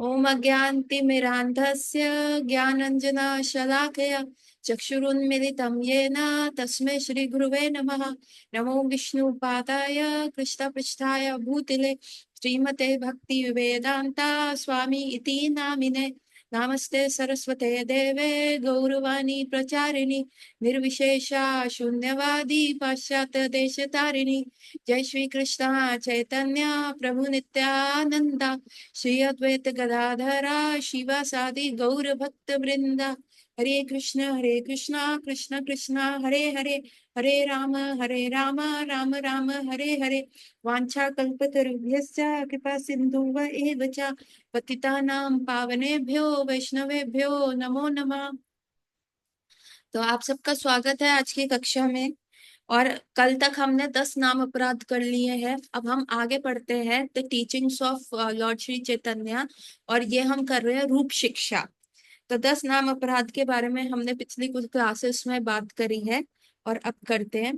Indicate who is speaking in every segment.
Speaker 1: ओम अज्ञानतिमिरान्धस्य ज्ञानाञ्जनशलाकया चक्षुरुन्मिलितं येन तस्मै श्रीगुरुवे नमः। नमो विष्णुपादाय कृष्णपृष्ठाय भूतले श्रीमते भक्तिवेदान्ता स्वामी इति नामिने। नमस्ते सरस्वते देवे गौरवाणी प्रचारिणि निर्विशेषा शून्यवादी पाश्चात्य देशतारिणि। जय श्री कृष्ण चैतन्य प्रभु नित्यानंदा श्री अद्वैत गदाधरा शिवासादि गौर भक्त वृंदा। हरे कृष्ण कृष्ण कृष्ण हरे हरे, हरे राम राम राम हरे हरे। वाञ्छा कल्पतरुभ्यश्च कृपा सिन्धुव एव च पतितानां पावनेभ्यो वैष्णवेभ्यो नमो नमः। तो आप सबका स्वागत है आज की कक्षा में। और कल तक हमने 10 नाम अपराध कर लिए हैं। अब हम आगे पढ़ते हैं the teachings of Lord Shri Chaitanya, और ये हम कर रहे हैं रूप शिक्षा। तो 10 नाम अपराध के बारे में हमने पिछली कुछ क्लासेस में बात करी है, और अब करते हैं।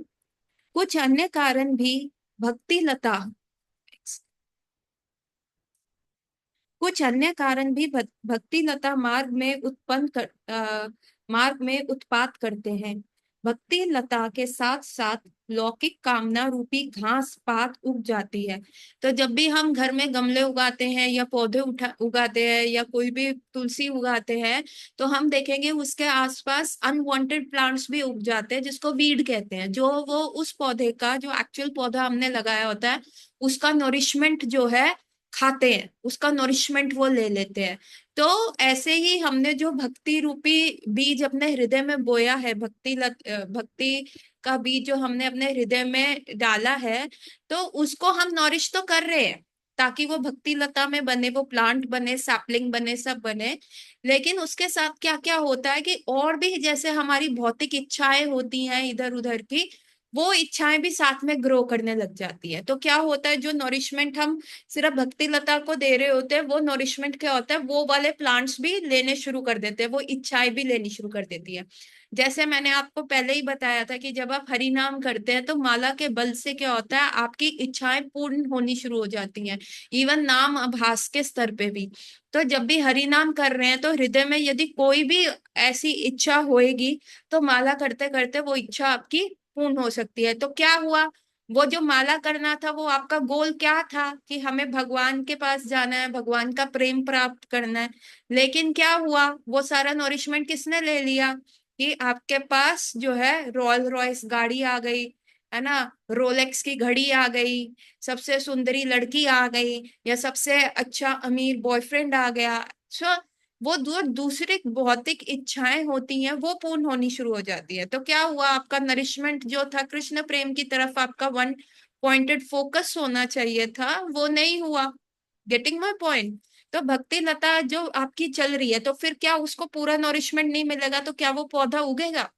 Speaker 1: कुछ अन्य कारण भी भक्ति लता कुछ अन्य कारण भी भक्ति लता मार्ग में उत्पात करते हैं। भक्ति लता के साथ साथ लौकिक कामना रूपी घास पात उग जाती है। तो जब भी हम घर में गमले उगाते हैं या पौधे उगाते हैं या कोई भी तुलसी उगाते हैं, तो हम देखेंगे उसके आसपास अनवांटेड प्लांट्स भी उग जाते हैं, जिसको वीड कहते हैं। जो वो उस पौधे का जो एक्चुअल पौधा हमने लगाया होता है उसका नरिशमेंट जो है खाते हैं, उसका नरिशमेंट वो ले लेते हैं। तो ऐसे ही हमने जो भक्ति रूपी बीज अपने हृदय में बोया है, भक्ति का बीज जो हमने अपने हृदय में डाला है, तो उसको हम नॉरिश तो कर रहे हैं ताकि वो भक्ति लता में बने, वो प्लांट बने, सैपलिंग बने, सब बने। लेकिन उसके साथ क्या क्या होता है कि और भी जैसे हमारी भौतिक इच्छाएं होती हैं इधर उधर की, वो इच्छाएं भी साथ में ग्रो करने लग जाती है। तो क्या होता है, जो नॉरिशमेंट हम सिर्फ भक्ति लता को दे रहे होते हैं, वो नॉरिशमेंट क्या होता है, वो वाले प्लांट्स भी लेने शुरू कर देते हैं, वो इच्छाएं भी लेनी शुरू कर देती है। जैसे मैंने आपको पहले ही बताया था कि जब आप हरि नाम करते हैं तो माला के बल से क्या होता है, आपकी इच्छाएं पूर्ण होनी शुरू हो जाती हैं, इवन नाम आभास के स्तर पे भी। तो जब भी हरि नाम कर रहे हैं तो हृदय में यदि कोई भी ऐसी इच्छा होएगी, तो माला करते करते वो इच्छा आपकी पूर्ण हो सकती है। तो क्या हुआ, वो जो माला करना था, वो आपका गोल क्या था कि हमें भगवान के पास जाना है, भगवान का प्रेम प्राप्त करना है। लेकिन क्या हुआ, वो सारा नॉरिशमेंट किसने ले लिया कि आपके पास जो है रॉयल रॉयस गाड़ी आ गई, है ना, रोलेक्स की घड़ी आ गई, सबसे सुंदरी लड़की आ गई, या सबसे अच्छा अमीर बॉयफ्रेंड आ गया। सो वो दूसरी भौतिक इच्छाएं होती हैं वो पूर्ण होनी शुरू हो जाती है। तो क्या हुआ, आपका नरिशमेंट जो था कृष्ण प्रेम की तरफ, आपका वन पॉइंटेड फोकस होना चाहिए था, वो नहीं हुआ। Getting my point. तो भक्ति लता जो आपकी चल रही है, तो फिर क्या उसको पूरा नरिशमेंट नहीं मिलेगा तो क्या वो पौधा उगेगा?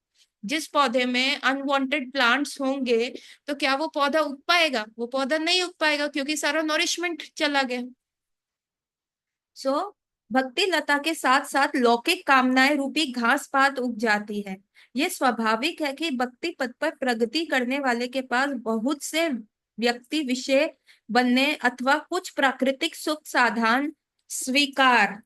Speaker 1: जिस पौधे में अनवांटेड प्लांट्स होंगे, तो क्या वो पौधा उग पाएगा? वो पौधा नहीं उग पाएगा क्योंकि सारा नरिशमेंट चला गया। सो भक्ति लता के साथ साथ लौकिक कामनाएं रूपी घास पात उग जाती है। ये स्वाभाविक है कि भक्ति पथ पर प्रगति करने वाले के पास बहुत से व्यक्ति विषय बनने अथवा कुछ प्राकृतिक सुख साधन स्वीकार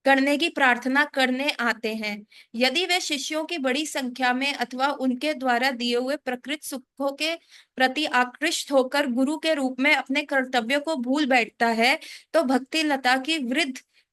Speaker 1: करने की प्रार्थना करने आते हैं। यदि वे शिष्यों की बड़ी संख्या में अथवा उनके द्वारा दिए हुए प्रकृत सुखों के प्रति आकृष्ट होकर गुरु के रूप में अपने कर्तव्य को भूल बैठता है, तो भक्ति लता की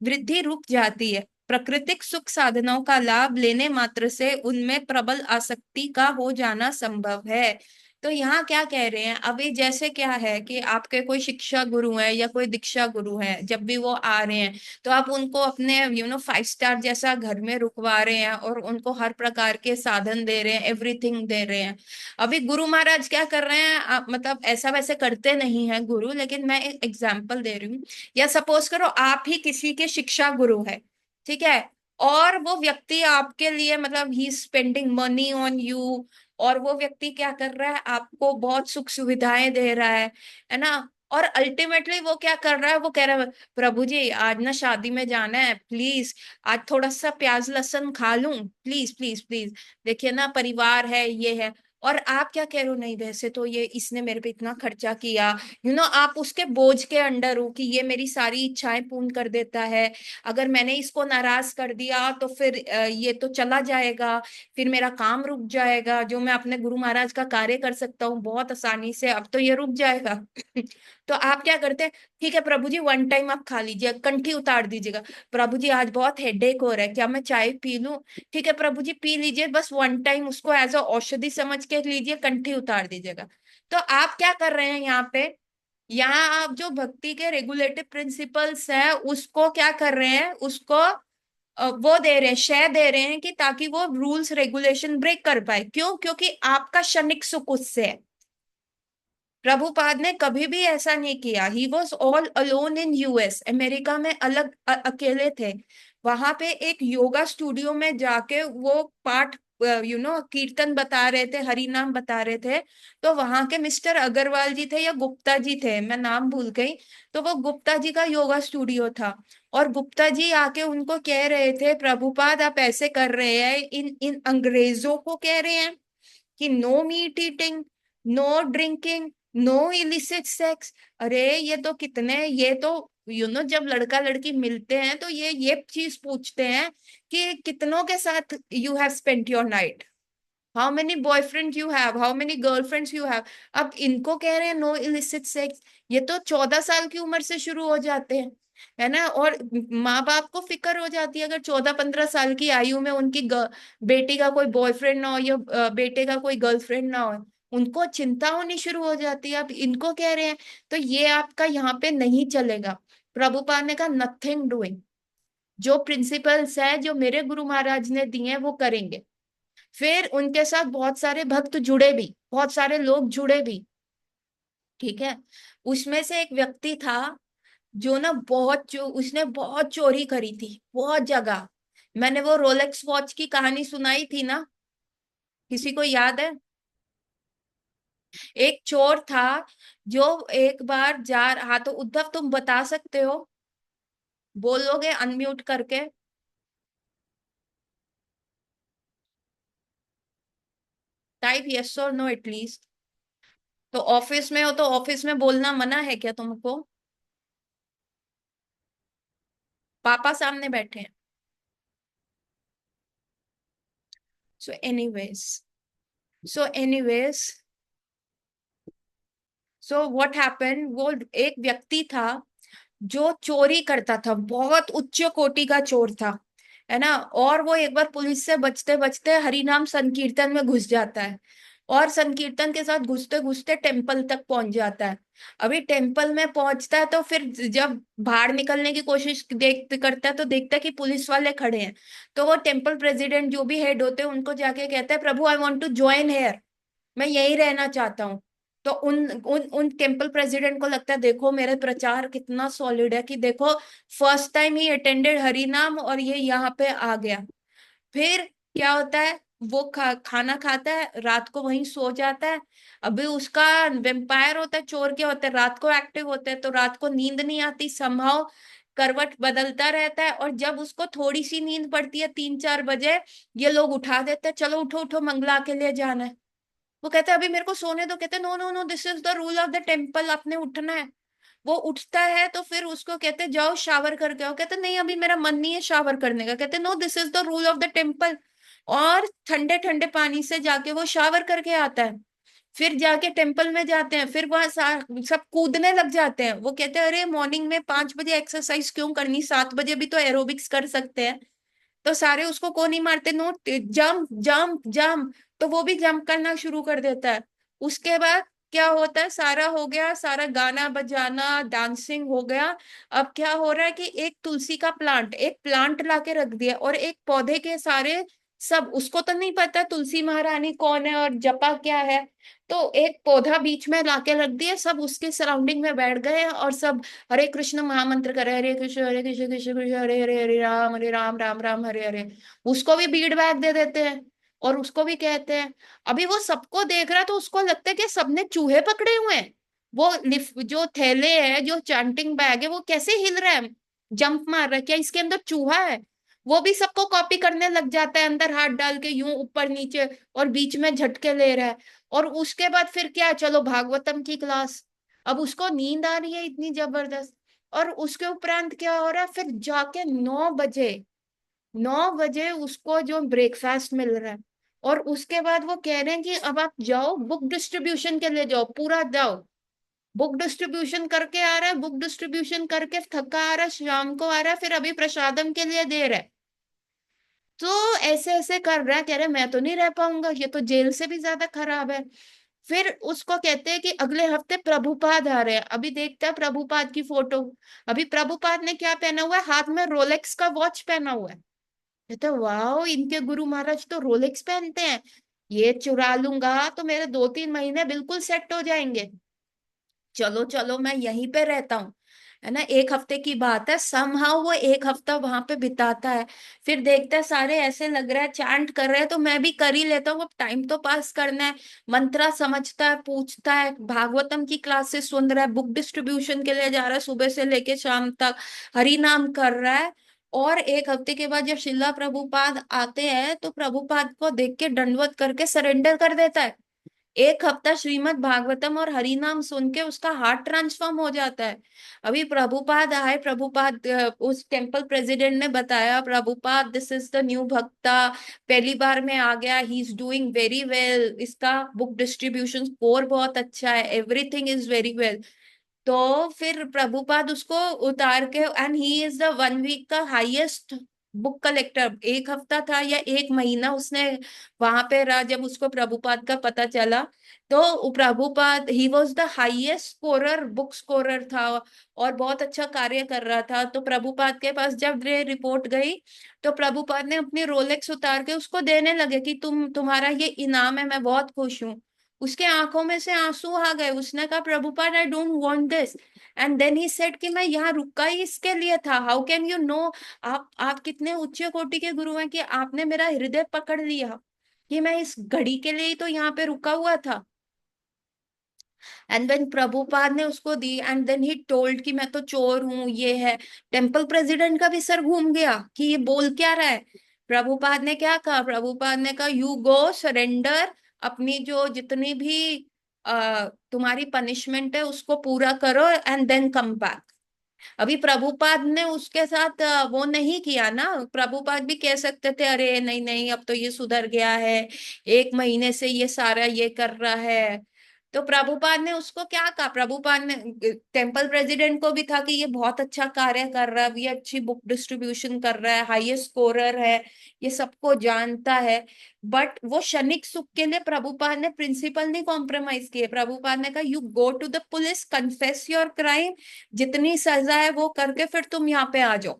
Speaker 1: वृद्धि रुक जाती है। प्राकृतिक सुख साधनों का लाभ लेने मात्र से उनमें प्रबल आसक्ति का हो जाना संभव है। तो यहाँ क्या कह रहे हैं, अभी जैसे क्या है कि आपके कोई शिक्षा गुरु है या कोई दीक्षा गुरु है, जब भी वो आ रहे हैं तो आप उनको अपने 5 स्टार जैसा घर में रुकवा रहे हैं और उनको हर प्रकार के साधन दे रहे हैं, एवरीथिंग दे रहे हैं। अभी गुरु महाराज क्या कर रहे हैं, मतलब ऐसा वैसे करते नहीं है गुरु, लेकिन मैं एक एग्जाम्पल दे रही हूँ। या सपोज करो आप ही किसी के शिक्षा गुरु है, ठीक है, और वो व्यक्ति आपके लिए मतलब ही स्पेंडिंग मनी ऑन यू, और वो व्यक्ति क्या कर रहा है, आपको बहुत सुख सुविधाएं दे रहा है ना। और अल्टीमेटली वो क्या कर रहा है, वो कह रहा है प्रभु जी आज ना शादी में जाना है, प्लीज आज थोड़ा सा प्याज लहसुन खा लूं, प्लीज प्लीज प्लीज, देखिए ना परिवार है ये है। और आप क्या कह रहे हो, नहीं वैसे तो ये इसने मेरे पे इतना खर्चा किया, आप उसके बोझ के अंडर हो कि ये मेरी सारी इच्छाएं पूर्ण कर देता है, अगर मैंने इसको नाराज कर दिया तो फिर ये तो चला जाएगा, फिर मेरा काम रुक जाएगा, जो मैं अपने गुरु महाराज का कार्य कर सकता हूँ बहुत आसानी से, अब तो ये रुक जाएगा। तो आप क्या करते हैं, ठीक है प्रभु जी वन टाइम आप खा लीजिए, कंठी उतार दीजिएगा। प्रभु जी आज बहुत हेडेक हो रहा है, क्या मैं चाय पी लूं? ठीक है प्रभु जी पी लीजिए, बस वन टाइम उसको एज अ औषधि समझ के लीजिए, कंठी उतार दीजिएगा। तो आप क्या कर रहे हैं यहाँ पे, यहाँ आप जो भक्ति के रेगुलेटिव प्रिंसिपल्स है उसको क्या कर रहे हैं, उसको वो दे रहे हैं, शय दे रहे हैं कि ताकि वो रूल्स रेगुलेशन ब्रेक कर पाए। क्यों? क्योंकि आपका क्षणिक सुख उससे है। प्रभुपाद ने कभी भी ऐसा नहीं किया, he was all alone in US, America में अलग अकेले थे। वहां पे एक योगा स्टूडियो में जाके वो पाठ कीर्तन बता रहे थे, हरि नाम बता रहे थे। तो वहां के मिस्टर अग्रवाल जी थे या गुप्ता जी थे, मैं नाम भूल गई। तो वो गुप्ता जी का योगा स्टूडियो था, और गुप्ता जी आके उनको कह रहे थे प्रभुपाद आप ऐसे कर रहे हैं, इन इन अंग्रेजों को कह रहे हैं कि no meat eating, no drinking, no illicit sex. अरे ये तो कितने, ये तो जब लड़का लड़की मिलते हैं तो ये चीज पूछते हैं कि कितनों के साथ you have spent your night, how many boyfriend you have, how many girlfriends you have. अब इनको कह रहे हैं नो इलिसिट सेक्स, ये तो 14 साल की उम्र से शुरू हो जाते हैं, है ना। और माँ बाप को फिक्र हो जाती है अगर 14-15 साल की आयु में उनकी बेटी का कोई बॉयफ्रेंड ना हो या बेटे का कोई गर्लफ्रेंड ना हो, उनको चिंता होनी शुरू हो जाती है। अब इनको कह रहे हैं, तो ये आपका यहाँ पे नहीं चलेगा। प्रभुपाद ने कहा नथिंग डूइंग, जो प्रिंसिपल्स है जो मेरे गुरु महाराज ने दिए हैं वो करेंगे। फिर उनके साथ बहुत सारे भक्त जुड़े भी, बहुत सारे लोग जुड़े भी, ठीक है। उसमें से एक व्यक्ति था जो ना उसने बहुत चोरी करी थी बहुत जगह। मैंने वो रोलेक्स वॉच की कहानी सुनाई थी ना, किसी को याद है? एक चोर था जो एक बार हाँ तो उद्धव तुम बता सकते हो, बोलोगे अनम्यूट करके? टाइप यस और नो एटलीस्ट। तो ऑफिस में हो तो ऑफिस में बोलना मना है क्या तुमको? पापा सामने बैठे हैं। So anyways, so anyways so what happened, वो एक व्यक्ति था जो चोरी करता था, बहुत उच्च कोटि का चोर था, है ना। और वो एक बार पुलिस से बचते बचते हरिनाम संकीर्तन में घुस जाता है, और संकीर्तन के साथ घुसते घुसते टेम्पल तक पहुंच जाता है। अभी टेम्पल में पहुंचता है तो फिर जब बाहर निकलने की कोशिश करता है तो देखता है कि पुलिस वाले खड़े हैं। तो वो टेम्पल प्रेसिडेंट जो भी हेड होते हैं उनको जाके कहता है प्रभु I want to join here, मैं यही रहना चाहता हूँ। तो उन उन उन टेम्पल प्रेसिडेंट को लगता है देखो मेरा प्रचार कितना सॉलिड है, कि देखो फर्स्ट टाइम ही अटेंडेड हरिनाम और ये यहाँ पे आ गया। फिर क्या होता है, वो खाना खाता है, रात को वहीं सो जाता है। अभी उसका वेम्पायर होता है, चोर क्या होता है रात को एक्टिव होते हैं, तो रात को नींद नहीं आती, संभव करवट बदलता रहता है, और जब उसको थोड़ी सी नींद पड़ती है 3-4 बजे, ये लोग उठा देते हैं, चलो उठो उठो मंगला के लिए जाना है। वो कहते हैं अभी मेरे को सोने दो, कहते हैं no no no this is the rule of the temple, आपने उठना है। वो उठता है तो फिर उसको कहते हैं जाओ शावर करके आओ, कहते हैं नहीं अभी मेरा मन नहीं है शावर करने का, कहते हैं no this is the rule of the temple. और ठंडे ठंडे पानी से जाके वो शावर करके आता है। फिर जाके टेम्पल में जाते हैं, फिर वहां सब कूदने लग जाते हैं। वो कहते हैं अरे मॉर्निंग में 5 बजे एक्सरसाइज क्यों करनी, 7 बजे भी तो एरोबिक्स कर सकते हैं। तो सारे उसको कौन ही मारते, नो जंप जंप जंप। तो वो भी जंप करना शुरू कर देता है। उसके बाद क्या होता है, सारा हो गया, सारा गाना बजाना डांसिंग हो गया। अब क्या हो रहा है कि एक तुलसी का प्लांट, एक प्लांट लाके रख दिया, और एक पौधे के सारे, सब उसको तो नहीं पता तुलसी महारानी कौन है और जपा क्या है। तो एक पौधा बीच में लाके रख दिया, सब उसके सराउंडिंग में बैठ गए और सब हरे कृष्ण महामंत्र करे, हरे कृष्ण कृष्ण कृष्ण हरे हरे, हरे राम राम राम हरे हरे। उसको भी बीट बैग दे देते हैं और उसको भी कहते हैं। अभी वो सबको देख रहा है तो उसको लगता है कि सबने चूहे पकड़े हुए हैं। वो जो थैले है, जो चैंटिंग बैग है, वो कैसे हिल रहा है, जंप मार रहा है, क्या इसके अंदर चूहा है? वो भी सबको कॉपी करने लग जाता है, अंदर हाथ डाल के यूं ऊपर नीचे, और बीच में झटके ले रहा है। और उसके बाद फिर क्या, चलो भागवतम की क्लास। अब उसको नींद आ रही है इतनी जबरदस्त। और उसके उपरांत क्या हो रहा है, फिर जाके 9 बजे, 9 बजे उसको जो ब्रेकफास्ट मिल रहा है। और उसके बाद वो कह रहे हैं कि अब आप जाओ बुक डिस्ट्रीब्यूशन के लिए, जाओ पूरा जाओ। बुक डिस्ट्रीब्यूशन करके आ रहा है, बुक डिस्ट्रीब्यूशन करके थका आ रहा है, शाम को आ रहा है, फिर अभी प्रसादम के लिए दे रहा है। तो ऐसे ऐसे कर रहा है, कह रहे मैं तो नहीं रह पाऊंगा, ये तो जेल से भी ज्यादा खराब है। फिर उसको कहते हैं कि अगले हफ्ते प्रभुपाद आ रहे हैं, अभी देखते हैं प्रभुपाद की फोटो। अभी प्रभुपाद ने क्या पहना हुआ है, हाथ में रोलेक्स का वॉच पहना हुआ है। कहते हैं, वाह इनके गुरु महाराज तो रोलेक्स पहनते हैं, ये चुरा लूंगा तो मेरे 2-3 महीने बिल्कुल सेट हो जाएंगे। चलो चलो मैं यहीं पे रहता हूँ, है ना। एक हफ्ते की बात है, समहाउ वो एक हफ्ता वहां पे बिताता है। फिर देखता है सारे ऐसे लग रहा है चांट कर रहे हैं, तो मैं भी कर ही लेता हूँ, अब टाइम तो पास करना है। मंत्रा समझता है, पूछता है, भागवतम की क्लासेस सुन रहा है, बुक डिस्ट्रीब्यूशन के लिए जा रहा है सुबह से लेके शाम तक, हरि नाम कर रहा है। और एक हफ्ते के बाद जब शिला प्रभुपाद आते हैं, तो प्रभुपाद को देख के दंडवत करके सरेंडर कर देता है। एक हफ्ता श्रीमद् भागवतम और हरि नाम सुन के उसका हार्ट ट्रांसफॉर्म हो जाता है। अभी प्रभुपाद आए, प्रभुपाद उस टेम्पल प्रेसिडेंट ने बताया, Prabhupada this is the new भक्ता, पहली बार में आ गया, he is doing very well, इसका बुक डिस्ट्रीब्यूशन स्कोर बहुत अच्छा है, एवरीथिंग इज वेरी वेल। तो फिर प्रभुपाद उसको उतार के, and he is the 1 week का हाईएस्ट बुक कलेक्टर। एक हफ्ता था या एक महीना उसने वहां पे रहा, जब उसको प्रभुपाद का पता चला। तो Prabhupada he was the highest scorer, book scorer था, और बहुत अच्छा कार्य कर रहा था। तो प्रभुपाद के पास जब ये रिपोर्ट गई, तो प्रभुपाद ने अपनी रोलेक्स उतार के उसको देने लगे कि तुम्हारा ये इनाम है, मैं बहुत खुश हूँ। उसके आंखों में से आंसू आ गए, उसने कहा Prabhupada I don't want this. And then he said कि मैं यहाँ रुका ही इसके लिए था, हाउ कैन यू नो। आप कितने उच्च कोटि के गुरु हैं कि आपने मेरा हृदय पकड़ लिया, कि मैं इस घड़ी के लिए ही तो यहाँ पे रुका हुआ था। एंड देन प्रभुपाद ने उसको दी, एंड देन ही टोल्ड कि मैं तो चोर हूँ, ये है। टेम्पल प्रेसिडेंट का भी सर घूम गया कि ये बोल क्या रहा है। प्रभुपाद ने क्या कहा, प्रभुपाद ने कहा यू गो सरेंडर, अपनी जो जितनी भी तुम्हारी पनिशमेंट है उसको पूरा करो, एंड देन कम बैक। अभी प्रभुपाद ने उसके साथ वो नहीं किया ना, प्रभुपाद भी कह सकते थे अरे नहीं नहीं अब तो ये सुधर गया है, एक महीने से ये सारा ये कर रहा है। तो प्रभुपाद ने उसको क्या कहा, प्रभुपाद ने टेम्पल प्रेसिडेंट को भी था कि ये बहुत अच्छा कार्य कर रहा है, ये अच्छी बुक डिस्ट्रीब्यूशन कर रहा है, हाईएस्ट स्कोरर है, ये सबको जानता है। बट वो क्षणिक सुख के लिए प्रभुपाद ने प्रिंसिपल नहीं कॉम्प्रोमाइज किए। प्रभुपाद ने कहा you go to the police, confess your crime, जितनी सजा है वो करके फिर तुम यहाँ पे आ जाओ।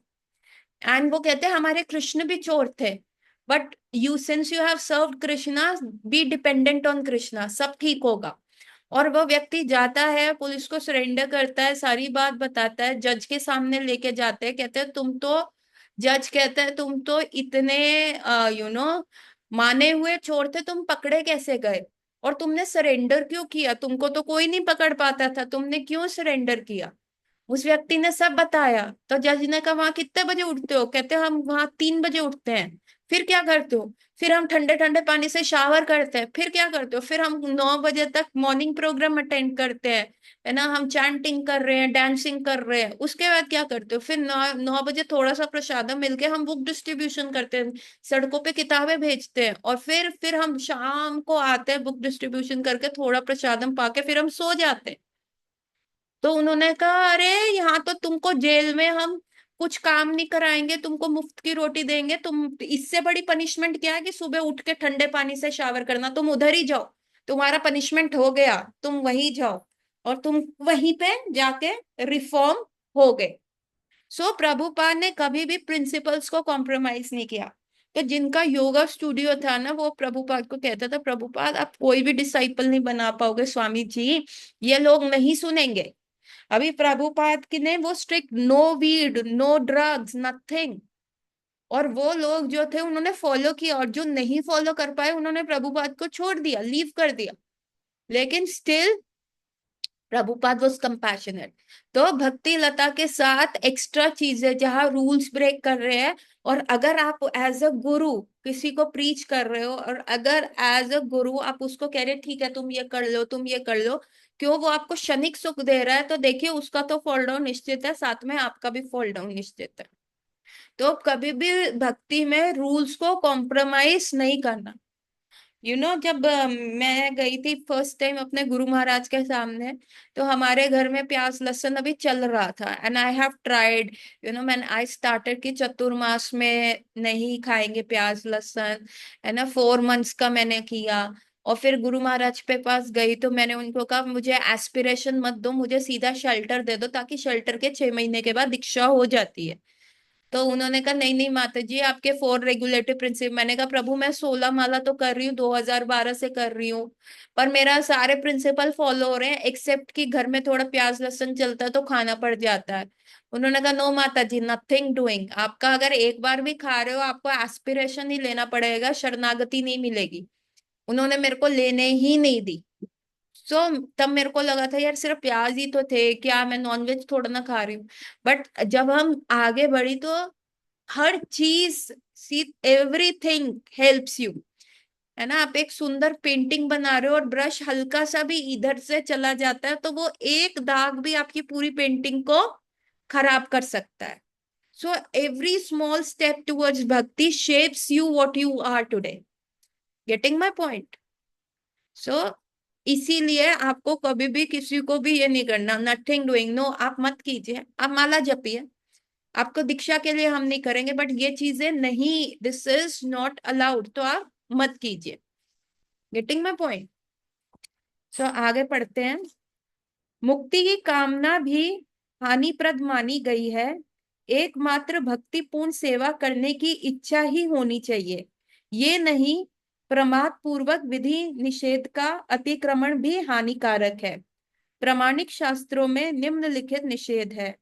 Speaker 1: एंड वो कहते हैं हमारे कृष्ण भी चोर थे, but you since you have served Krishna, be dependent on Krishna, सब ठीक होगा। और वो व्यक्ति जाता है, पुलिस को सरेंडर करता है, सारी बात बताता है, जज के सामने लेके जाते हैं, कहते हैं तुम तो, जज कहते हैं तुम तो इतने माने हुए चोर थे, तुम पकड़े कैसे गए, और तुमने सरेंडर क्यों किया, तुमको तो कोई नहीं पकड़ पाता था, तुमने क्यों सरेंडर किया। उस व्यक्ति ने सब बताया। तो जज ने कहा वहां कितने बजे उठते हो, कहते हम वहां 3 बजे उठते हैं। फिर क्या करते हो, फिर हम ठंडे ठंडे पानी से शावर करते हैं। फिर क्या करते हो, फिर हम 9 बजे तक मॉर्निंग प्रोग्राम अटेंड करते हैं, है ना, हम चैंटिंग कर रहे हैं, डांसिंग कर रहे हैं। उसके बाद क्या करते हो, फिर 9 बजे थोड़ा सा प्रसादम मिलके हम बुक डिस्ट्रीब्यूशन करते हैं, सड़कों पे किताबें भेजते हैं, और फिर हम शाम को आते हैं बुक डिस्ट्रीब्यूशन करके, थोड़ा प्रसादम पाके फिर हम सो जाते हैं। तो उन्होंने कहा अरे यहाँ तो तुमको जेल में हम कुछ काम नहीं कराएंगे, तुमको मुफ्त की रोटी देंगे, तुम इससे बड़ी पनिशमेंट क्या है कि सुबह उठ के ठंडे पानी से शावर करना, तुम उधर ही जाओ, तुम्हारा पनिशमेंट हो गया, तुम वहीं जाओ। और तुम वहीं पे जाके रिफॉर्म हो गए। सो प्रभुपाद ने कभी भी प्रिंसिपल्स को कॉम्प्रोमाइज नहीं किया। तो जिनका योगा स्टूडियो था ना, वो प्रभुपाद को कहता था प्रभुपाद आप कोई भी डिसाइपल नहीं बना पाओगे स्वामी जी, ये लोग नहीं सुनेंगे। अभी प्रभुपाद की ने वो strict, no weed, no drugs, nothing. और वो लोग जो थे उन्होंने फॉलो किया, और जो नहीं फॉलो कर पाए उन्होंने प्रभुपाद को छोड़ दिया, लीव कर दिया। लेकिन स्टिल प्रभुपाद वॉज कंपैशनेट। तो भक्ति लता के साथ एक्स्ट्रा चीजें जहाँ रूल्स ब्रेक कर रहे हैं, और अगर आप एज अ गुरु किसी को प्रीच कर रहे हो, और अगर एज अ गुरु आप उसको कह रहे ठीक है तुम ये कर लो तुम ये कर लो, क्यों वो आपको क्षणिक सुख दे रहा है, तो देखिए उसका तो फॉल डाउन निश्चित है, साथ में आपका भी फॉल डाउन निश्चित है। तो कभी भी भक्ति में रूल्स को कॉम्प्रोमाइज नहीं करना। जब मैं गई थी फर्स्ट टाइम अपने गुरु महाराज के सामने, तो हमारे घर में प्याज लहसुन अभी चल रहा था, एंड आई हैव ट्राइड, मैंने आई स्टार्टेड कि चतुर्मास में नहीं खाएंगे प्याज लहसुन, है ना, 4 मंथ्स का मैंने किया। और फिर गुरु महाराज पे पास गई तो मैंने उनको कहा मुझे एस्पिरेशन मत दो, मुझे सीधा शेल्टर दे दो, ताकि शेल्टर के 6 महीने के बाद दीक्षा हो जाती है। तो उन्होंने कहा नहीं नहीं माता जी, आपके 4 रेगुलेटिव प्रिंसिपल। मैंने कहा प्रभु मैं 16 माला तो कर रही हूँ, 2012 से कर रही हूँ, पर मेरा सारे प्रिंसिपल फॉलो हो रहे हैं, एक्सेप्ट कि घर में थोड़ा प्याज लहसुन चलता है तो खाना पड़ जाता है। उन्होंने कहा नो माता जी, नथिंग डूइंग, आपका अगर एक बार भी खा रहे हो आपको एस्पिरेशन ही लेना पड़ेगा, शरणागति नहीं मिलेगी। उन्होंने मेरे को लेने ही नहीं दी। सो तब मेरे को लगा था यार सिर्फ प्याज ही तो थे, क्या मैं नॉनवेज थोड़ा ना खा रही हूँ। बट जब हम आगे बढ़ी तो हर चीज, सी, एवरीथिंग हेल्प्स यू, है ना। आप एक सुंदर पेंटिंग बना रहे हो और ब्रश हल्का सा भी इधर से चला जाता है तो वो एक दाग भी आपकी पूरी पेंटिंग को खराब कर सकता है। So every small step towards bhakti shapes you what you are today. Getting my point? So इसीलिए आपको कभी भी किसी को भी ये नहीं करना, नथिंग डूइंग, नो आप मत कीजिए, आप माला जपिए, आपको दीक्षा के लिए हम नहीं करेंगे, बट ये चीजें नहीं, दिस इज नॉट अलाउड, तो आप मत कीजिए। Getting my point? सो आगे पढ़ते हैं। मुक्ति की कामना भी हानिप्रद मानी गई है, एकमात्र भक्तिपूर्ण सेवा करने की इच्छा ही होनी चाहिए, ये नहीं प्रमाद पूर्वक विधि निषेध का अतिक्रमण भी हानिकारक है। प्रामाणिक शास्त्रों में निम्नलिखित निषेध है: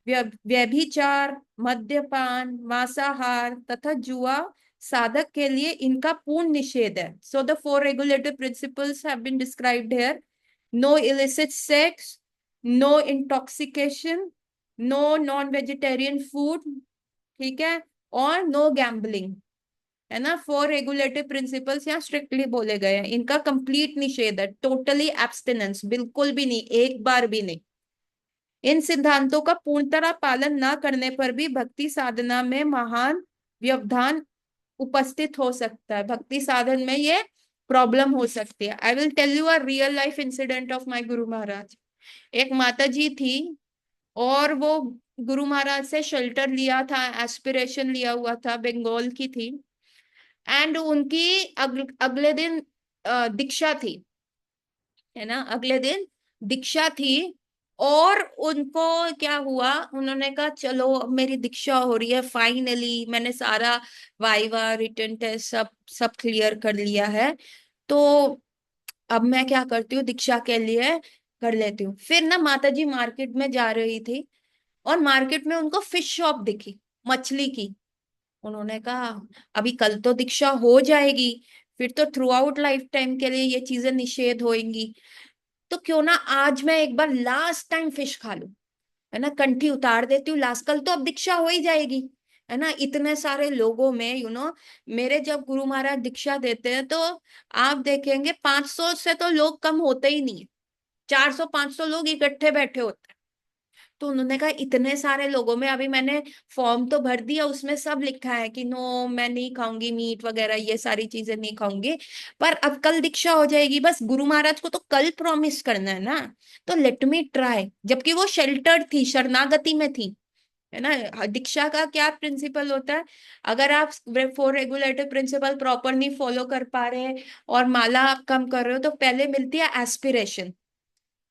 Speaker 1: व्यभिचार, मद्यपान, मांसाहार तथा जुआ, साधक के लिए इनका पूर्ण निषेध है। So the 4 regulative principles have been described here: no illicit sex, no intoxication, no non vegetarian food, ठीक है, और नो गैम्बलिंग, है ना। 4 रेगुलेटिव प्रिंसिपल्स यहाँ स्ट्रिक्टली बोले गए हैं, इनका कंप्लीट निषेध है, टोटली एब्सटिनेंस, बिल्कुल भी नहीं, एक बार भी नहीं। इन सिद्धांतों का पूर्णतः पालन न करने पर भी भक्ति साधना में महान व्यवधान उपस्थित हो सकता है, भक्ति साधन में ये प्रॉब्लम हो सकती है। I will tell you a real life incident of my guru Maharaj. एक माता जी थी, और वो गुरु महाराज से शेल्टर लिया था, एस्पिरेशन लिया हुआ था, बंगाल की थी, एंड उनकी अगले दिन दीक्षा थी, है ना, अगले दिन दीक्षा थी। और उनको क्या हुआ, उन्होंने कहा चलो अब मेरी दीक्षा हो रही है, फाइनली मैंने सारा वाइवा रिटन टेस्ट सब सब क्लियर कर लिया है, तो अब मैं क्या करती हूँ दीक्षा के लिए कर लेती हूँ। फिर ना माता जी मार्केट में जा रही थी, और मार्केट में उनको फिश शॉप दिखी, मछली की। उन्होंने कहा अभी कल तो दीक्षा हो जाएगी, फिर तो थ्रू आउट लाइफ टाइम के लिए ये चीजें निषेध होंगी, तो क्यों ना आज मैं एक बार लास्ट टाइम फिश खा लूं, है ना, कंठी उतार देती हूँ लास्ट, कल तो अब दीक्षा हो ही जाएगी, है ना। इतने सारे लोगों में मेरे जब गुरु महाराज दीक्षा देते हैं तो आप देखेंगे 500 से तो लोग कम होते ही नहीं है, 400-500 लोग इकट्ठे बैठे होते हैं। तो उन्होंने कहा इतने सारे लोगों में अभी मैंने फॉर्म तो भर दिया, उसमें सब लिखा है कि नो मैं नहीं खाऊंगी मीट वगैरह, ये सारी चीजें नहीं खाऊंगी, पर अब कल दीक्षा हो जाएगी, बस गुरु महाराज को तो कल प्रॉमिस करना है ना, तो लेट मी ट्राई। जबकि वो शेल्टर्ड थी, शरणागति में थी, है ना। दीक्षा का क्या प्रिंसिपल होता है, अगर आप 4 रेगुलेटिव प्रिंसिपल प्रॉपर नहीं फॉलो कर पा रहे और माला आप कम कर रहे हो, तो पहले मिलती है एस्पिरेशन,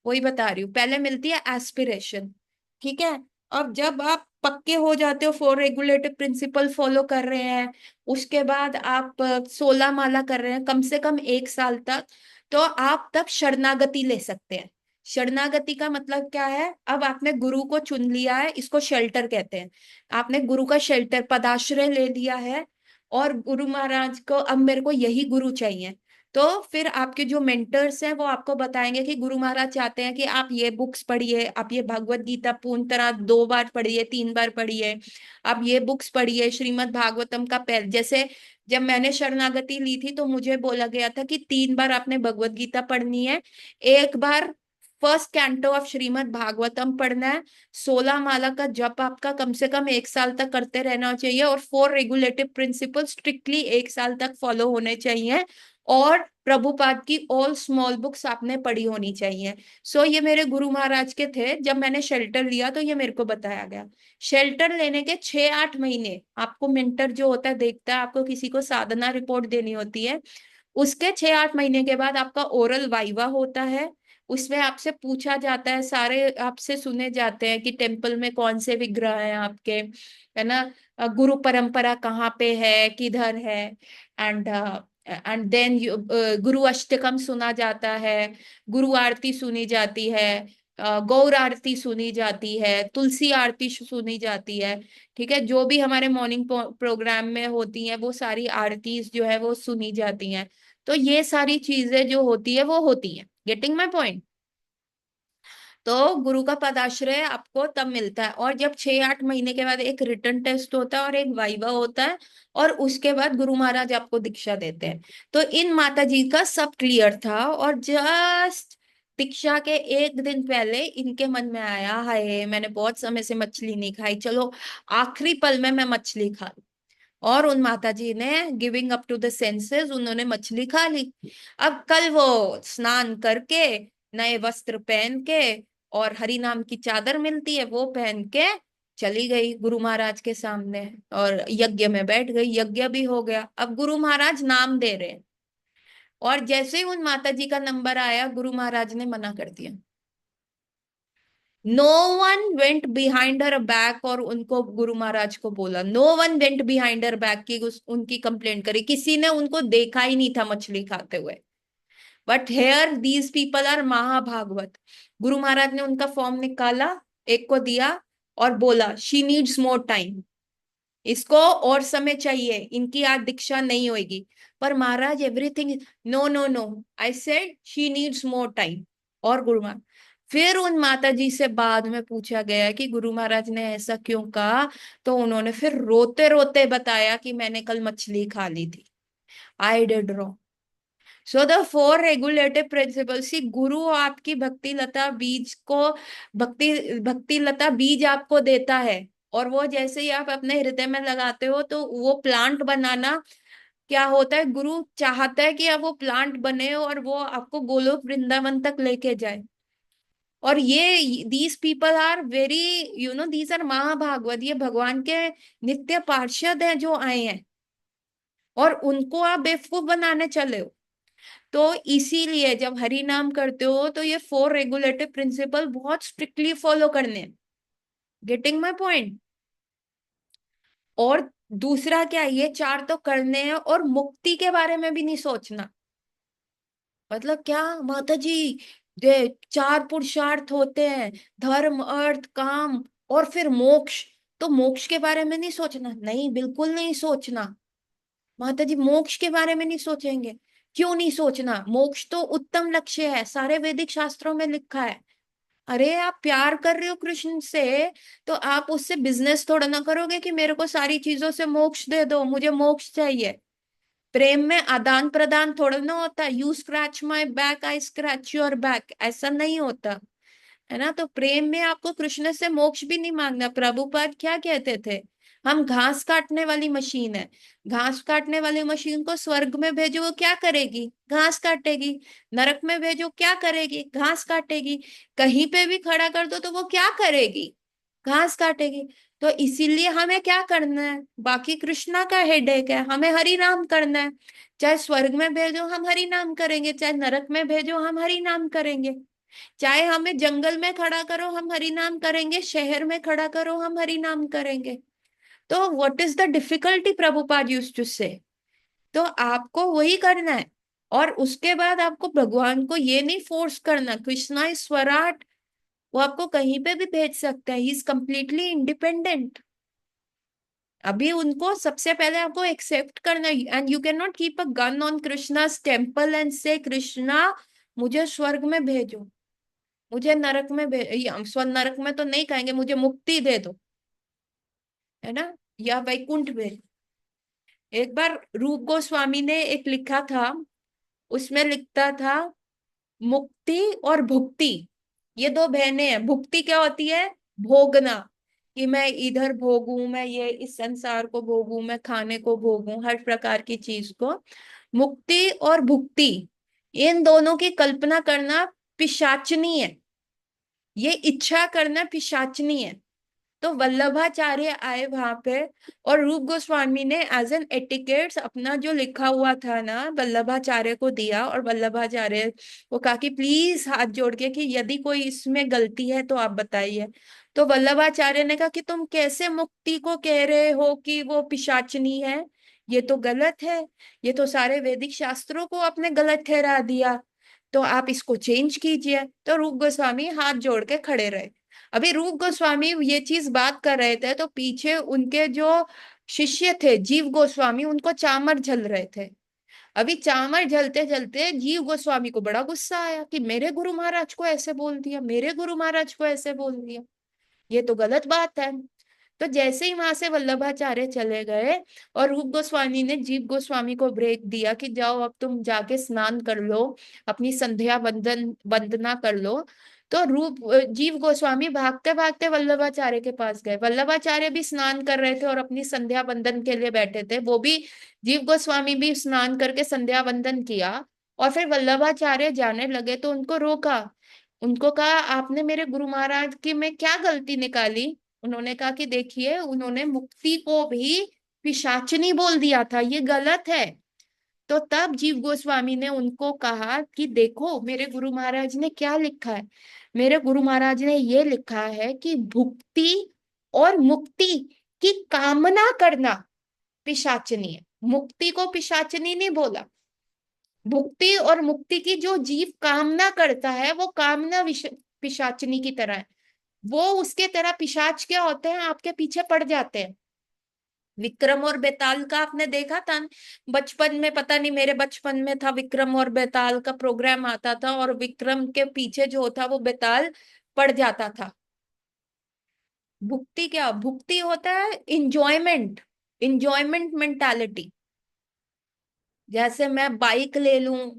Speaker 1: वही बता रही हूँ, पहले मिलती है एस्पिरेशन, ठीक है। अब जब आप पक्के हो जाते हो 4 रेगुलेटिव प्रिंसिपल फॉलो कर रहे हैं, उसके बाद आप 16 माला कर रहे हैं कम से कम 1 साल तक, तो आप तब शरणागति ले सकते हैं। शरणागति का मतलब क्या है, अब आपने गुरु को चुन लिया है, इसको शेल्टर कहते हैं, आपने गुरु का शेल्टर पदाश्रय ले लिया है, और गुरु महाराज को अब मेरे को यही गुरु चाहिए, तो फिर आपके जो मेंटर्स हैं वो आपको बताएंगे कि गुरु महाराज चाहते हैं कि आप ये बुक्स पढ़िए, आप ये भगवत गीता पूर्ण तरह 2 बार पढ़िए, 3 बार पढ़िए, आप ये बुक्स पढ़िए, श्रीमद् भागवतम का पहले जैसे जब मैंने शरणागति ली थी तो मुझे बोला गया था कि 3 बार आपने भगवत गीता पढ़नी है, एक बार first canto of Srimad Bhagavatam पढ़ना है, 16 माला का जप आपका कम से कम 1 साल तक करते रहना चाहिए, और 4 रेगुलेटिव प्रिंसिपल स्ट्रिक्टली 1 साल तक फॉलो होने चाहिए, और प्रभुपाद की ऑल स्मॉल बुक्स आपने पढ़ी होनी चाहिए। ये मेरे गुरु महाराज के थे। जब मैंने शेल्टर लिया तो ये मेरे को बताया गया। शेल्टर लेने के 6-8 महीने आपको मेंटर जो होता है देखता है, आपको किसी को साधना रिपोर्ट देनी होती है, उसके 6-8 महीने के बाद आपका ओरल वाइवा होता है। उसमें आपसे पूछा जाता है, सारे आपसे सुने जाते हैं कि टेम्पल में कौन से विग्रह हैं आपके, है ना, गुरु परंपरा कहाँ पे है, किधर है, एंड देन गुरु अष्टकम सुना जाता है, गुरु आरती सुनी जाती है, गौर आरती सुनी जाती है, तुलसी आरती सुनी जाती है। ठीक है, जो भी हमारे मॉर्निंग प्रोग्राम में होती हैं वो सारी आरतीज जो है वो सुनी जाती हैं। तो ये सारी चीजें जो होती है वो होती हैं। Getting my point? तो गुरु का पदाश्रय आपको तब मिलता है, और जब 6-8 महीने के बाद एक रिटन टेस्ट होता है और एक वाइवा होता है, और उसके बाद गुरु महाराज आपको दीक्षा देते हैं। तो इन माता जी का सब क्लियर था, और जस्ट दीक्षा के एक दिन पहले इनके मन में आया, हाय मैंने बहुत समय से मछली नहीं खाई, चलो आखिरी पल में मैं मछली खा लूं। और उन माता जी ने giving up to the senses उन्होंने मछली खा ली। अब कल वो स्नान करके, नए वस्त्र पहन के, और हरि नाम की चादर मिलती है वो पहन के चली गई गुरु महाराज के सामने, और यज्ञ में बैठ गई, यज्ञ भी हो गया। अब गुरु महाराज नाम दे रहे हैं, और जैसे ही उन माता जी का नंबर आया गुरु महाराज ने मना कर दिया। No one went behind her back, और उनको गुरु महाराज को बोला, no one went behind her back की उनकी कंप्लेंट करी, किसी ने उनको देखा ही नहीं था मछली खाते हुए। But here these people are mahabhagavat. गुरु महाराज ने उनका फॉर्म निकाला, एक को दिया, और बोला शी नीड्स मोर टाइम, इसको और समय चाहिए, इनकी आज दीक्षा नहीं होगी। पर महाराज everything, no no no, I said she needs more time. और गुरु महाराज, फिर उन माता जी से बाद में पूछा गया कि गुरु महाराज ने ऐसा क्यों कहा, तो उन्होंने फिर रोते रोते बताया कि मैंने कल मछली खा ली थी, I did wrong. So the 4 regulative principle, see गुरु आपकी भक्ति लता बीज को, भक्ति लता बीज आपको देता है, और वो जैसे ही आप अपने हृदय में लगाते हो तो वो प्लांट बनाना क्या होता है, गुरु चाहता है कि आप वो प्लांट बने और वो आपको गोलोक वृंदावन तक लेके जाए। और ये these people are very, these are mahabhagavat, ये भगवान के नित्य पार्षद हैं जो आए हैं, और उनको आप बेवकूफ बनाने चले हो। तो इसीलिए जब हरि नाम करते हो तो ये 4 रेगुलेटिव प्रिंसिपल बहुत स्ट्रिक्टली फॉलो करने हैं। Getting my point? और दूसरा क्या है, ये 4 तो करने हैं, और मुक्ति के बारे में भी नहीं सोचना। मतलब क्या माता जी, ये 4 पुरुषार्थ होते हैं, धर्म अर्थ काम और फिर मोक्ष, तो मोक्ष के बारे में नहीं सोचना? नहीं, बिल्कुल नहीं सोचना। माता जी मोक्ष के बारे में नहीं सोचेंगे? क्यों नहीं सोचना? मोक्ष तो उत्तम लक्ष्य है, सारे वैदिक शास्त्रों में लिखा है। अरे आप प्यार कर रहे हो कृष्ण से, तो आप उससे बिजनेस थोड़ा ना करोगे कि मेरे को सारी चीजों से मोक्ष दे दो, मुझे मोक्ष चाहिए। प्रेम में आदान प्रदान थोड़ा ना होता, you scratch my back I scratch your back, ऐसा नहीं होता है ना। तो प्रेम में आपको कृष्ण से मोक्ष भी नहीं मांगना। प्रभुपाद क्या कहते थे, हम घास काटने वाली मशीन है, घास काटने वाली मशीन को स्वर्ग में भेजो वो क्या करेगी, घास काटेगी। नरक में भेजो क्या करेगी, घास काटेगी। कहीं पे भी खड़ा कर दो तो वो क्या करेगी, घास काटेगी। तो इसीलिए हमें क्या करना है, बाकी कृष्णा का हेडेक है, हमें हरि नाम करना है। चाहे स्वर्ग में भेजो हम हरि नाम करेंगे, चाहे नरक में भेजो हम हरि नाम करेंगे, चाहे हमें जंगल में खड़ा करो हम हरि नाम करेंगे, शहर में खड़ा करो हम हरि नाम करेंगे। तो what is the difficulty, Prabhupada used to say. तो आपको वही करना है, और उसके बाद आपको भगवान को ये नहीं फोर्स करना, कृष्णा इज स्वराट, वो आपको कहीं पे भी भेज सकता है, ही इज कंप्लीटली इंडिपेंडेंट। अभी उनको सबसे पहले आपको एक्सेप्ट करना, and you can not keep a gun on Krishna's temple and say Krishna मुझे स्वर्ग में भेजो, मुझे नरक में स्व नरक में तो नहीं कहेंगे, मुझे मुक्ति दे दो, है ना, या वैकुंठ भेज। एक बार रूप गोस्वामी ने एक लिखा था, उसमें लिखता था मुक्ति और भुक्ति ये दो बहनें हैं। भुक्ति क्या होती है? भोगना, कि मैं इधर भोगूं, मैं ये इस संसार को भोगूं, मैं खाने को भोगूं, हर प्रकार की चीज को। मुक्ति और भुक्ति, इन दोनों की कल्पना करना पिशाचनी है, ये इच्छा करना पिशाचनी है। तो वल्लभाचार्य आए वहां पे, और रूप गोस्वामी ने एज एन एटिकेट्स अपना जो लिखा हुआ था ना वल्लभाचार्य को दिया, और वल्लभाचार्य को कहा कि प्लीज हाथ जोड़ के कि यदि कोई इसमें गलती है तो आप बताइए। तो वल्लभाचार्य ने कहा कि तुम कैसे मुक्ति को कह रहे हो कि वो पिशाचनी है, ये तो गलत है, ये तो सारे वैदिक शास्त्रों को आपने गलत ठहरा दिया, तो आप इसको चेंज कीजिए। तो रूप गोस्वामी हाथ जोड़ के खड़े रहे। अभी रूप गोस्वामी ये चीज बात कर रहे थे तो पीछे उनके जो शिष्य थे जीव गोस्वामी, उनको चामर झल रहे थे। अभी चामर झलते झलते जीव गोस्वामी को बड़ा गुस्सा आया कि मेरे गुरु महाराज को ऐसे बोल दिया, मेरे गुरु महाराज को ऐसे बोल दिया, ये तो गलत बात है। तो जैसे ही वहां से वल्लभाचार्य चले गए और रूप गोस्वामी ने जीव गोस्वामी को ब्रेक दिया कि जाओ अब तुम जाके स्नान कर लो, अपनी संध्या वंदना कर लो, तो जीव गोस्वामी भागते भागते वल्लभाचार्य के पास गए। वल्लभाचार्य भी स्नान कर रहे थे और अपनी संध्या वंदन के लिए बैठे थे, वो भी जीव गोस्वामी भी स्नान करके संध्या वंदन किया। और फिर वल्लभाचार्य जाने लगे तो उनको रोका, उनको कहा आपने मेरे गुरु महाराज की में क्या गलती निकाली। उन्होंने कहा कि देखिए उन्होंने मुक्ति को भी पिशाचनी बोल दिया था, ये गलत है। तो तब जीव गोस्वामी ने उनको कहा कि देखो मेरे गुरु महाराज ने क्या लिखा है, मेरे गुरु महाराज ने ये लिखा है कि भुक्ति और मुक्ति की कामना करना पिशाचनी है, मुक्ति को पिशाचनी नहीं बोला। भुक्ति और मुक्ति की जो जीव कामना करता है वो कामना पिशाचनी की तरह है, वो उसके तरह पिशाच क्या होते हैं आपके पीछे पड़ जाते हैं। विक्रम और बेताल का आपने देखा था बचपन में, पता नहीं मेरे बचपन में था, विक्रम और बेताल का प्रोग्राम आता था और विक्रम के पीछे जो था वो बेताल पड़ जाता था। भुक्ति क्या, भुक्ति होता है इंजॉयमेंट, इंजॉयमेंट मेंटालिटी। जैसे मैं बाइक ले लूं,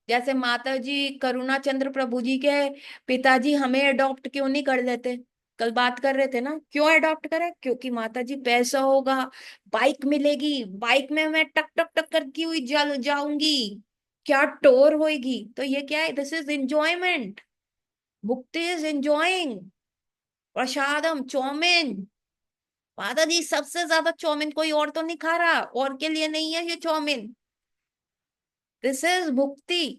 Speaker 1: जैसे माता जी करुणा चंद्र प्रभु जी के पिताजी हमें अडॉप्ट क्यों नहीं कर लेते, कल बात कर रहे थे ना, क्यों अडॉप्ट करें, क्योंकि माता जी पैसा होगा, बाइक मिलेगी, बाइक में मैं टक टक टक करती हुई जल जाऊंगी, क्या टोर होएगी, तो ये क्या है, this is enjoyment. Bhukti is enjoying prasadam chow mein, माता जी सबसे ज्यादा चौमिन, कोई और तो नहीं खा रहा, और के लिए नहीं है ये चौमिन, दिस इज भुक्ति।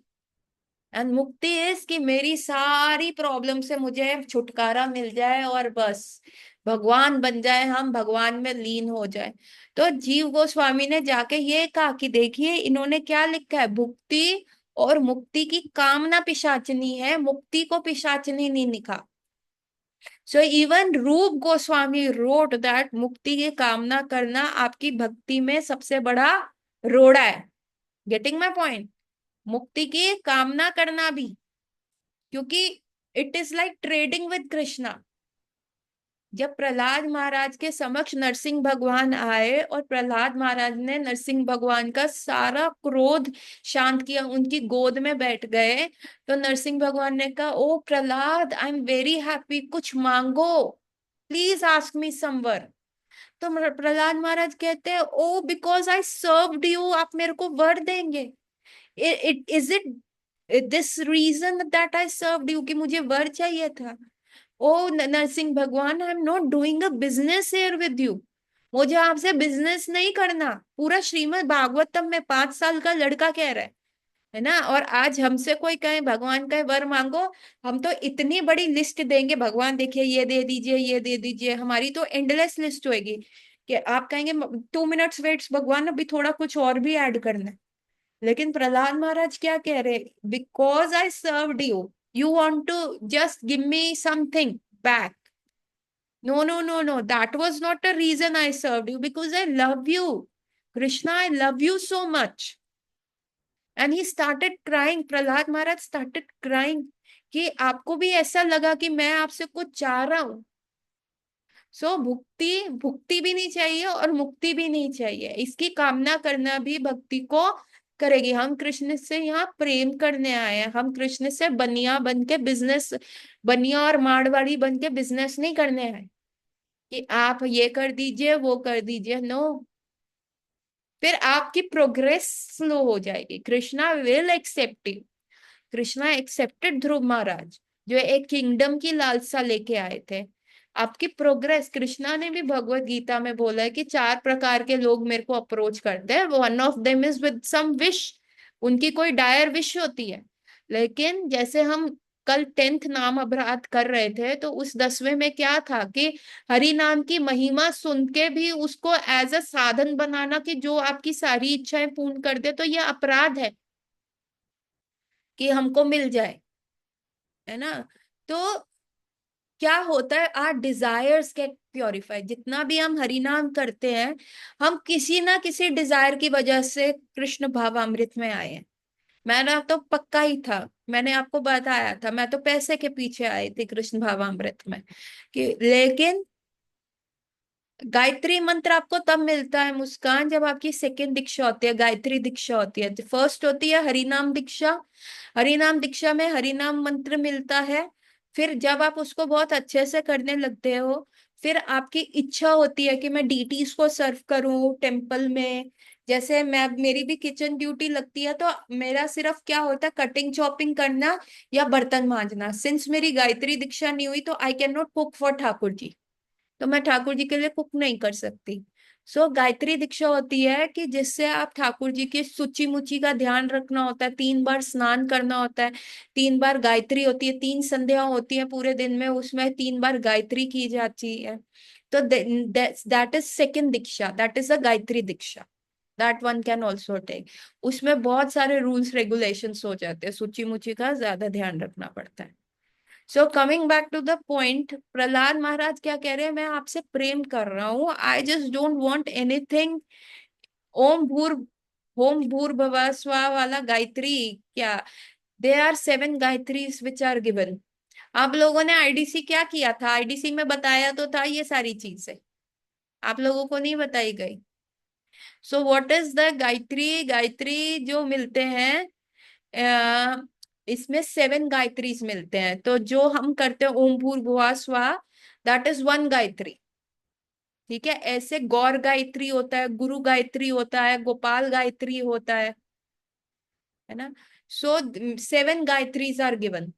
Speaker 1: एंड मुक्ति इज कि मेरी सारी प्रॉब्लम से मुझे छुटकारा मिल जाए और बस भगवान बन जाए, हम भगवान में लीन हो जाए। तो जीव गोस्वामी ने जाके ये कहा कि देखिए इन्होंने क्या लिखा है, भुक्ति और मुक्ति की कामना पिशाचनी है, मुक्ति को पिशाचनी नहीं लिखा। सो इवन रूप गोस्वामी रोट दैट मुक्ति की कामना करना आपकी भक्ति में सबसे बड़ा रोड़ा है। Getting my point? मुक्ति की कामना करना भी, क्योंकि it is like trading with Krishna. जब प्रहलाद महाराज के समक्ष नरसिंह भगवान आए और प्रहलाद महाराज ने नरसिंह भगवान का सारा क्रोध शांत किया, उनकी गोद में बैठ गए, तो नरसिंह भगवान ने कहा oh Prahlad I am very happy, कुछ मांगो, प्लीज आस्क मी समवर। तो प्रहलाद महाराज कहते हैं oh because I served you, आप मेरे को वर देंगे, it is it this reason that I served you, कि मुझे वर चाहिए था। Oh Narasimha Bhagwan, I am not doing a business here with you, मुझे आपसे बिजनेस नहीं करना। पूरा श्रीमद् भागवतम में 5 साल का लड़का कह रहा है ना, और आज हमसे कोई कहे भगवान कहे वर मांगो, हम तो इतनी बड़ी लिस्ट देंगे, भगवान देखिए ये दे दीजिए ये दे दीजिए, हमारी तो एंडलेस लिस्ट होगी, कि आप कहेंगे 2 मिनट्स वेट्स भगवान अभी थोड़ा कुछ और भी ऐड करना है। लेकिन प्रहलाद महाराज क्या कह रहे, because I served you, you want to just give me something back, No, no, no, no. That was not the reason I served you, because I love you. Krishna, I love you so much. And he started crying. Prahlad Maharaj started crying कि आपको भी ऐसा लगा कि मैं आपसे कुछ चाह रहा हूं। सो भुक्ति, भुक्ति भी नहीं चाहिए और मुक्ति भी नहीं चाहिए, इसकी कामना करना भी भक्ति को करेगी। हम कृष्ण से यहाँ प्रेम करने आए हैं, हम कृष्ण से बनिया बन के बिजनेस, बनिया और मारवाड़ी बन के बिजनेस नहीं करने आए कि आप ये कर दीजिए वो कर दीजिए। नो, फिर आपकी प्रोग्रेस स्लो हो जाएगी। Krishna will accept you. Krishna accepted Dhruv Maharaj, जो एक किंगडम की लालसा लेके आए थे। आपकी प्रोग्रेस, कृष्णा ने भी भगवत गीता में बोला है कि 4 प्रकार के लोग मेरे को अप्रोच करते हैं, one of them is with some wish. उनकी कोई डायर विश होती है। लेकिन जैसे हम कल 10th नाम अपराध कर रहे थे, तो उस 10वें में क्या था कि हरि नाम की महिमा सुन के भी उसको एज अ साधन बनाना कि जो आपकी सारी इच्छाएं पूर्ण कर दे, तो ये अपराध है कि हमको मिल जाए, है ना। तो क्या होता है, आर डिजायर्स गेट प्योरिफाइड। जितना भी हम हरि नाम करते हैं, हम किसी ना किसी डिजायर की वजह से कृष्ण भावामृत में आए हैं। मैंने तो पक्का ही था, मैंने आपको बताया था, मैं तो पैसे के पीछे आई थी कृष्ण भावामृत में कि। लेकिन गायत्री मंत्र आपको तब मिलता है मुस्कान, जब आपकी सेकंड दीक्षा होती है, गायत्री दीक्षा होती है। फर्स्ट होती है हरिनाम दीक्षा। हरिनाम दीक्षा में हरिनाम मंत्र मिलता है। फिर जब आप उसको बहुत अच्छे से करने लगते हो, फिर आपकी इच्छा होती है कि मैं डीटीज को सर्व करूं टेम्पल में। जैसे मैं, मेरी भी किचन ड्यूटी लगती है, तो मेरा सिर्फ क्या होता है, कटिंग चॉपिंग करना या बर्तन मांजना। सिंस मेरी गायत्री दीक्षा नहीं हुई, तो I can not cook for Thakur ji. तो मैं ठाकुर जी के लिए कुक नहीं कर सकती। सो गायत्री दीक्षा होती है कि जिससे आप ठाकुर जी की सूची मुची का ध्यान रखना होता है, 3 बार स्नान करना होता है, 3 बार गायत्री होती है, 3 संध्या होती है पूरे दिन में, उसमें 3 बार गायत्री की जाती है। तो that is second diksha, that is a Gayatri diksha. That one can also take. उसमें बहुत सारे रूल्स रेगुलेशंस हो जाते हैं, सूची मुची का ज्यादा ध्यान रखना पड़ता है। So coming back to the point, Prahlad Maharaj क्या कह रहे हैं, मैं आपसे प्रेम कर रहा हूँ, I just don't want anything. ओम भूर, ओम भूर्भुवः स्वः वाला गायत्री क्या, they are 7 Gayatris which are given. आप लोगों ने आईडीसी क्या किया था, आईडीसी में बताया तो था ये सारी चीजें, आप लोगों को नहीं बताई गई। So what is the Gayatri, Gayatri जो मिलते हैं, अ, इसमें 7 गायत्रीज मिलते हैं। तो जो हम करते हैं ओम भूर्भुवः स्वः, दैट इज 1 गायत्री। ठीक है, ऐसे गौर गायत्री होता है, गुरु गायत्री होता है, गोपाल गायत्री होता है ना। सो 7 गायत्रीज आर गिवन,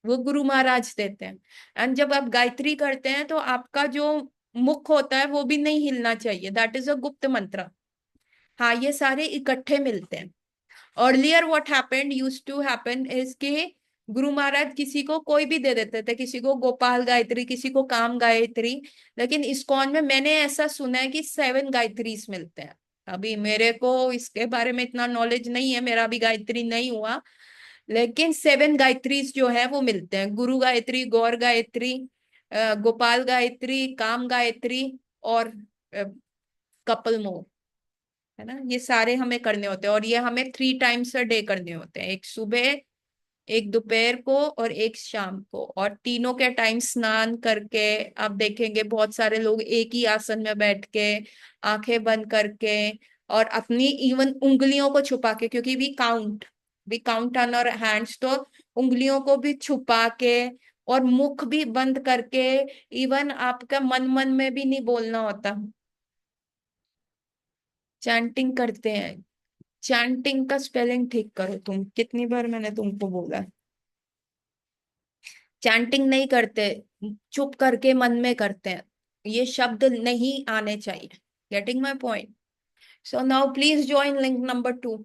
Speaker 1: वो गुरु महाराज देते हैं। एंड जब आप गायत्री करते हैं, तो आपका जो मुख होता है वो भी नहीं हिलना चाहिए, दैट इज अ गुप्त मंत्र। हाँ, ये सारे इकट्ठे मिलते हैं। Earlier what happened, used to happen is कि गुरु महाराज किसी को कोई भी दे देते थे, किसी को गोपाल गायत्री, किसी को काम गायत्री। लेकिन इस्कॉन में मैंने ऐसा सुना है कि 7 गायत्रीज मिलते हैं। अभी मेरे को इसके बारे में इतना नॉलेज नहीं है, मेरा भी गायत्री नहीं हुआ। लेकिन 7 गायत्रीज जो है वो मिलते हैं, गुरु गायत्री, गौर गायत्री, गोपाल गायत्री, काम गायत्री, और कपल मोह, है ना। ये सारे हमें करने होते हैं, और ये हमें 3 टाइम्स अ डे करने होते हैं, एक सुबह, एक दोपहर को, और एक शाम को। और तीनों के टाइम स्नान करके, आप देखेंगे बहुत सारे लोग एक ही आसन में बैठ के, आंखें बंद करके, और अपनी इवन उंगलियों को छुपा के, क्योंकि we count on our hands, तो उंगलियों को भी छुपा के, और मुख भी बंद करके, इवन आपका मन मन में भी नहीं बोलना होता, चैंटिंग करते हैं। चैंटिंग का स्पेलिंग ठीक करो तुम, कितनी बार मैंने तुमको बोला। चैंटिंग नहीं करते, चुप करके मन में करते हैं, ये शब्द नहीं आने चाहिए। Getting my point. So now please join link number 2।